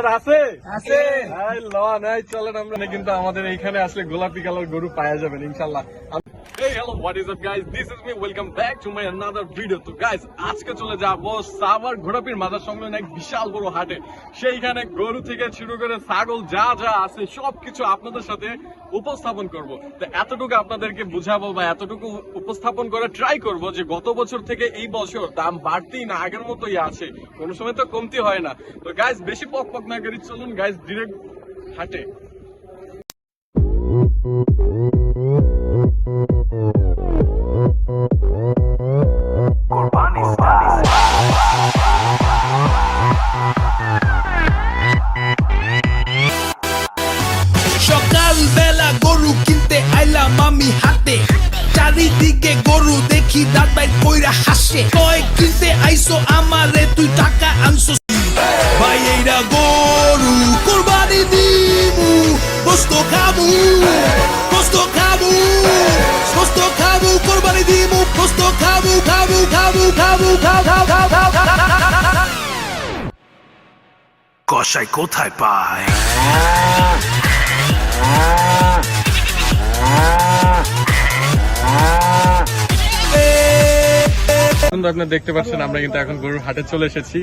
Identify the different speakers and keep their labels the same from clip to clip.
Speaker 1: আছে আছে চলেন আমরা কিন্তু আমাদের এইখানে আসলে গোলাপি কালার গরু পাওয়া যাবেন ইনশাল্লাহ। Hey, hello, what is up guys? This is me. Welcome back to my another video. তো guys, আজকে চলে যাবো সাভার ঘোড়াপীর মাজার সংলগ্ন এক বিশাল বড় হাটে। সেইখানে গরু থেকে শুরু করে ছাগল যা যা আছে সবকিছু আপনাদের সাথে উপস্থাপন করব। তো এতটুকু আপনাদেরকে বুঝাবো বা এতটুকু উপস্থাপন করে ট্রাই করব যে গত বছর থেকে এই বছর দাম বাড়তেই না আগের মতোই আছে, কোনো সময় তো কমতি হয় না। তো গাইস বেশি পক পক না করি, চলুন গাইস ডিরেক্ট হাটে।
Speaker 2: সকালবেলা গরু কিনতে আইলাম আমি হাতে, চারিদিকে গরু দেখি দাঁড়াই কইরা হাসে, কয় কিনতে আইসো আমারে তুই টাকা আনছো ভাই, এইরা গরু কোরবানি দিমু, গোস্ত খাবো গোস্ত খাবো গোস্ত খাবো, কোরবানি দিমু গোস্ত খাবো খাবো খাবো খাবো খাবো খাবো। কষাই কোথায় পায়?
Speaker 1: আপনারা দেখতে পাচ্ছেন আমরা কিন্তু এখন গরুর হাটে চলে এসেছি।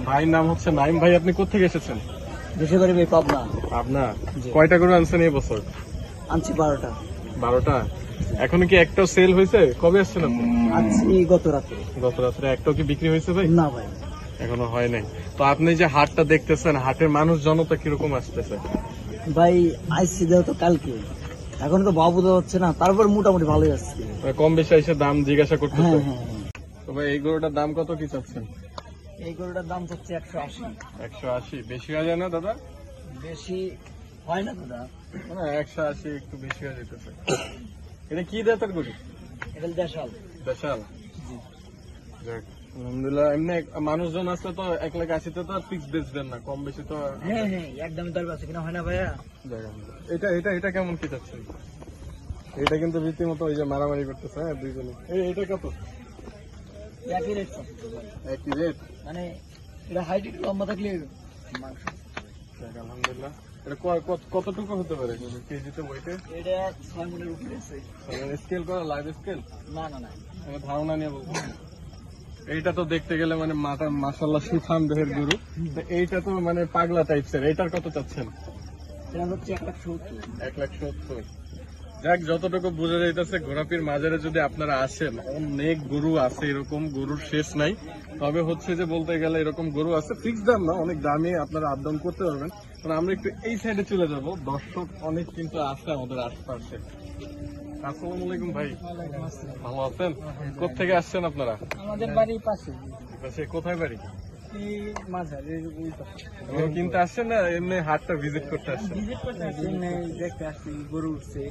Speaker 1: ভাইয়ের নাম হচ্ছে নাইম। ভাই আপনি কোথেকে এসেছেন?
Speaker 3: দেশে বাড়ি ভাই পাবনা।
Speaker 1: পাবনা। কয়টা গরু আনছেন এই বছর?
Speaker 3: আনছি 12টা।
Speaker 1: 12টা? এখনো কি একটাও সেল হয়েছে? কবে আসছেন আপনি?
Speaker 3: আনছি গত রাতে।
Speaker 1: গত রাত্রে একটাও কি বিক্রি হয়েছে ভাই?
Speaker 3: না ভাই
Speaker 1: এখনো হয় নাই। তো আপনি যে হাটটা দেখতেছেন, হাটের মানুষ জনতা কিরকম আসতেছে?
Speaker 3: ভাই আইসি দেও তো কালকে, এখন তো ভাব বোঝা হচ্ছে না, তারপর মোটামুটি ভালোই আসছে।
Speaker 1: কম বেশি এসে দাম জিজ্ঞাসা করতেছে।
Speaker 3: হ্যাঁ হ্যাঁ হ্যাঁ।
Speaker 1: তো ভাই এই গরুটার দাম কত কি চাচ্ছেন?
Speaker 3: এই গরুটার দাম হচ্ছে 180।
Speaker 1: 180 বেশি হয়ে যায় না দাদা?
Speaker 3: বেশি হয় না দাদা,
Speaker 1: 180 একটু বেশি হয়ে যেতেছে। এটা কি জাতের গরু?
Speaker 3: এটা দেশাল।
Speaker 1: দেশাল? যাক, আলহামদুলিল্লাহ। এমনি মানুষজন আসলে তো 180 তো ফিক্স বেচবেন না, কম বেশি তো?
Speaker 3: হ্যাঁ হ্যাঁ একদমই দরকার আছে কিনা হয় না ভাইয়া।
Speaker 1: এটা এটা এটা কেমন কি চাচ্ছেন? এটা কিন্তু রীতিমতো ওই যে মারামারি করতেছে। হ্যাঁ দুইজনে। এটা কত?
Speaker 3: একই রেট,
Speaker 1: একই রেট?
Speaker 3: মানে এটা হাইট একটু লম্বা থাকলে মাংস।
Speaker 1: যাক, আলহামদুলিল্লাহ। এটা কতটুকু হতে পারে কেজিতে ওয়েটে?
Speaker 3: এটা 6 মনের উপরে আছে।
Speaker 1: স্কেল করা, লাইভ স্কেল?
Speaker 3: না না না,
Speaker 1: ধারণা নিয়ে বলবো। এইটা তো দেখতে গেলে মানে মাথা মাশাআল্লাহ সুঠাম দেহের গরু। তো এইটা তো মানে পাগলা টাইপসের। এইটার কত চাচ্ছেন?
Speaker 3: এটা হচ্ছে 170।
Speaker 1: 170। যাক, যতটুকু বোঝা যাইতেছে ঘোড়াপীর মাজারে যদি আপনারা আসেন অনেক গরু আছে, এরকম গরুর শেষ নাই। তবে হচ্ছে যে বলতে গেলে এরকম গরু আছে, ফিক্স দাম না, অনেক দামে আপনারা আপ ডাউন করতে পারবেন। কারণ আমরা একটু এই সাইডে চলে যাব, দর্শক অনেক কিন্তু আছে আমাদের আশপাশে। আসসালামু আলাইকুম ভাই, ভালো আছেন? কোথেকে আসছেন আপনারা?
Speaker 3: আমাদের বাড়ির পাশে।
Speaker 1: কোথায় বাড়ি?
Speaker 3: এই মাঝার এই পাশে।
Speaker 1: কিনতে আসছেন না এমনি হাটটা ভিজিট করতে আসছেন?
Speaker 3: ভিজিট করতে আসছি, দেখতে আসছি গরু উঠছে,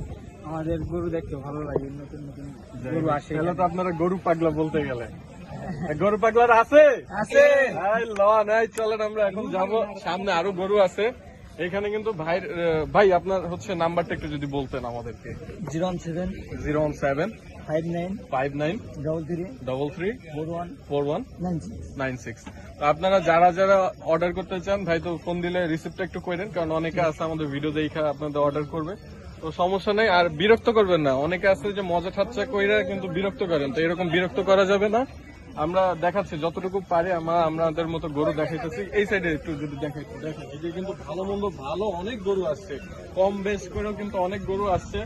Speaker 3: আমাদের গরু দেখতে ভালো লাগে, নতুন নতুন গরু আসে।
Speaker 1: তাহলে তো আপনারা গরু পাগলা বলতে গেলে। গরু পাগলার আছে
Speaker 3: আছে।
Speaker 1: চলেন আমরা এখন যাব, সামনে আরো গরু আছে। এখানে কিন্তু ভাই আপনার হচ্ছে নাম্বারটা একটু যদি বলতেন আমাদেরকে।
Speaker 3: 017
Speaker 1: 017
Speaker 3: 59
Speaker 1: 59
Speaker 3: 33
Speaker 1: 33
Speaker 3: 41
Speaker 1: 41
Speaker 3: 96।
Speaker 1: 96। তো আপনারা যারা যারা অর্ডার করতে চান ভাই তো ফোন দিলে রিসিপ্টটা একটু করেন, কারণ অনেকে আছে আমাদের ভিডিও দেখা আপনাদের অর্ডার করবে। তো সমস্যা নেই, আর বিরক্ত করবেন না। অনেকে আছে যে মজা ঠাচ্চা কইরা কিন্তু বিরক্ত করেন, তো এরকম বিরক্ত করা যাবে না। আমরা দেখাচ্ছি যতটুকু পারি, আমরা আমাদের মতো গরু দেখাইতেছি। এই সাইডে একটু যদি দেখাইতে দেখেন, এই যে কিন্তু ভালো মন্দ ভালো অনেক গরু আসছে, কম বেশ করেও কিন্তু অনেক গরু আসছে।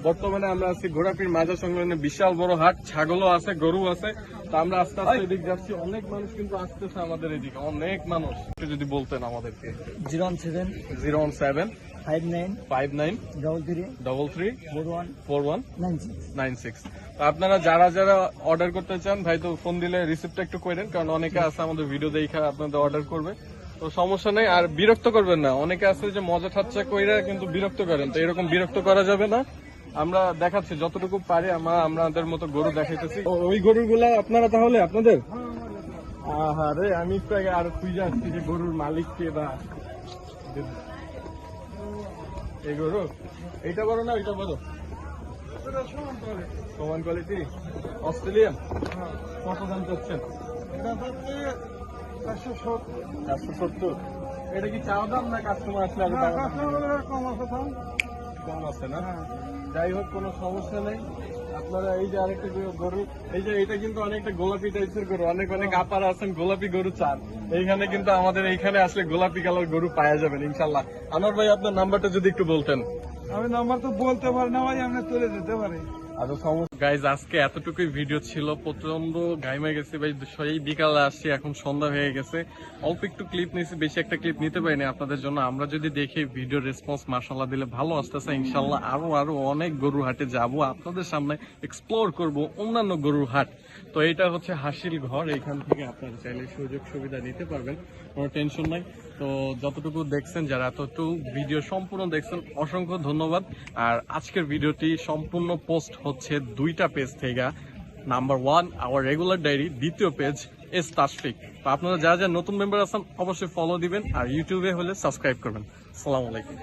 Speaker 1: বর্তমানে আমরা আছি ঘোড়াপীর মাজার সংলগ্ন বিশাল বড় হাট, ছাগলও আছে, গরু আছে। তো আমরা আস্তে আস্তে এদিক যাচ্ছি, অনেক মানুষ কিন্তু আসতেছে আমাদের এদিকে, অনেক মানুষ। একটু যদি বলতেন আমাদেরকে।
Speaker 3: 017
Speaker 1: 017
Speaker 3: 59
Speaker 1: 59
Speaker 3: 33
Speaker 1: 33
Speaker 3: 41
Speaker 1: 41
Speaker 3: 96।
Speaker 1: 96। তো আপনারা যারা যারা অর্ডার করতে চান ভাই তো ফোন দিলে রিসিপ্টটা একটু করেন, কারণ অনেকে আছে আমাদের ভিডিও দেখা আপনাদের অর্ডার করবে। তো সমস্যা নেই, আর বিরক্ত করবেন না। অনেকে আছে যে মজা ঠাচ্চা কইরা কিন্তু বিরক্ত করেন, তো এরকম বিরক্ত করা যাবে না। আমরা দেখাচ্ছি যতটুকু পারি, আমরা আমাদের মতো গরু দেখাইতেছি। ওই গরুগুলা আপনারা তাহলে আপনাদের? আরে আমি একটু আগে আর খুঁজে আসছি যে গরুর মালিককে বা এই গরু। এইটা বড় না ওইটা বড়? সমান কোয়ালিটি অস্ট্রেলিয়ান। কত দাম চাচ্ছেন? 470। এটা কি চাওয়া দাম না কাস্টমার আসলে আরো দাম
Speaker 3: কম আছে তো
Speaker 1: কম আছে না? যাই হোক, কোনো সমস্যা নেই। আপনারা এই যে আরেকটা গরু, এই যে এটা কিন্তু অনেকটা গোলাপি টাইপের গরু, অনেক অনেক আপারা আছেন গোলাপি গরু চান, এইখানে কিন্তু আমাদের এইখানে আসলে গোলাপি কালার গরু পাওয়া যাবেন ইনশাল্লাহ। আনোয়ার ভাই, আপনার নাম্বারটা যদি একটু বলতেন।
Speaker 3: আমি নাম্বার তো বলতে পারি না ভাই, আপনি তুলে দিতে পারি।
Speaker 1: আচ্ছা সমস্যা গাইজ, আজকে এতটুকুই ভিডিও ছিল। প্রচন্ড ঘাইমে গেছি ভাই, সেই বিকালে আসছি, এখন সন্ধ্যা হয়ে গেছে। অল্প একটু ক্লিপ নিয়েছি, বেশি একটা ক্লিপ নিতে পারিনি আপনাদের জন্য। আমরা যদি দেখি ভিডিও রেসপন্স মাশাআল্লাহ দিলে ভালো আসতেছে, ইনশাল্লাহ আরো অনেক গরুর হাটে যাব, আপনাদের সামনে এক্সপ্লোর করব অন্যান্য গরুর হাট। তো এটা হচ্ছে হাসিল ঘর, এখান থেকে আপনারা চাইলে সুযোগ সুবিধা নিতে পারবেন, কোনো টেনশন নাই। তো যতটুকু দেখছেন, যারা এতটুকু ভিডিও সম্পূর্ণ দেখছেন, অসংখ্য ধন্যবাদ। আর আজকের ভিডিওটি সম্পূর্ণ পোস্ট হচ্ছে দুইটা পেজ থেকে। নাম্বার 1 আওয়ার রেগুলার ডায়েরি, দ্বিতীয় পেজ এস তাশফিক। তো আপনারা যারা যারা নতুন মেম্বার আছেন অবশ্যই ফলো দিবেন, আর ইউটিউবে হলে সাবস্ক্রাইব করবেন। আসসালামু আলাইকুম।